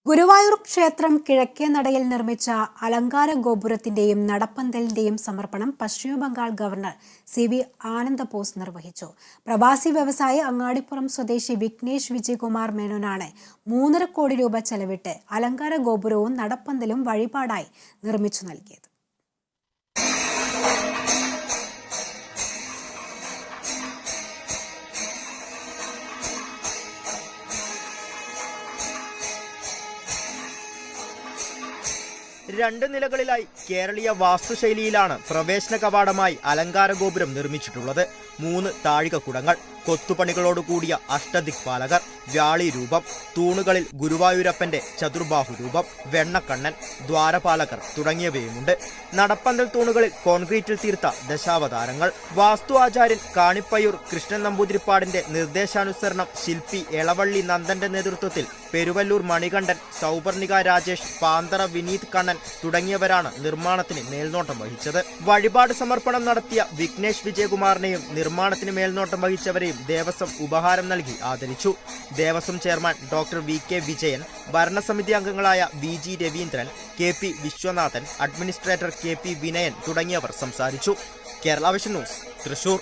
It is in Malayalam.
ഗുരുവായൂർ ക്ഷേത്രം കിഴക്കേ നടയിൽ നിർമ്മിച്ച അലങ്കാര ഗോപുരത്തിന്റെയും നടപ്പന്തലിന്റെയും സമർപ്പണം പശ്ചിമബംഗാൾ ഗവർണർ സി.വി. ആനന്ദ ബോസ് നിർവഹിച്ചു. പ്രവാസി വ്യവസായി അങ്ങാടിപ്പുറം സ്വദേശി വിഘ്നേഷ് വിജയകുമാർ മേനോനാണ് 3.5 കോടി രൂപ ചെലവിട്ട് അലങ്കാര ഗോപുരവും നടപ്പന്തലും വഴിപാടായി നിർമ്മിച്ചു നൽകിയത്. രണ്ട് നിലകളിലായി കേരളീയ വാസ്തുശൈലിയിലാണ് പ്രവേശന കവാടമായി അലങ്കാര ഗോപുരം നിർമ്മിച്ചിട്ടുള്ളത്. 3 താഴികക്കുടങ്ങൾ, കൊത്തുപണികളോടുകൂടിയ അഷ്ടദിക്പാലകർ, വ്യാളി രൂപം, തൂണുകളിൽ ഗുരുവായൂരപ്പന്റെ ചതുർബാഹു രൂപം, വെണ്ണക്കണ്ണൻ, ദ്വാരപാലകർ തുടങ്ങിയവയുമുണ്ട്. നടപ്പന്തൽ തൂണുകളിൽ കോൺക്രീറ്റിൽ തീർത്ത ദശാവതാരങ്ങൾ. വാസ്തു ആചാര്യൻ കാണിപ്പയ്യൂർ കൃഷ്ണൻ നമ്പൂതിരിപ്പാടിന്റെ നിർദ്ദേശാനുസരണം ശില്പി എളവള്ളി നന്ദന്റെ നേതൃത്വത്തിൽ പെരുവല്ലൂർ മണികണ്ഠൻ, സൗപർണിക രാജേഷ്, പാന്തറ വിനീത് കണ്ണൻ തുടങ്ങിയവരാണ് നിർമ്മാണത്തിന് മേൽനോട്ടം വഹിച്ചത്. വഴിപാട് സമർപ്പണം നടത്തിയ വിഘ്നേഷ് വിജയകുമാറിനെയും നിർമ്മാണത്തിന് മേൽനോട്ടം വഹിച്ചവരെയും ദേവസ്വം ഉപഹാരം നൽകി ആദരിച്ചു. Devaswom chairman doctor V K. Vijayan, ഭരണസമിതി അംഗങ്ങളായ V G. Raveendran, K P. Viswanathan, administrator K P. Vinayan തുടങ്ങിയവർ സംസാരിച്ചു. Kerala vision news, Thrissur.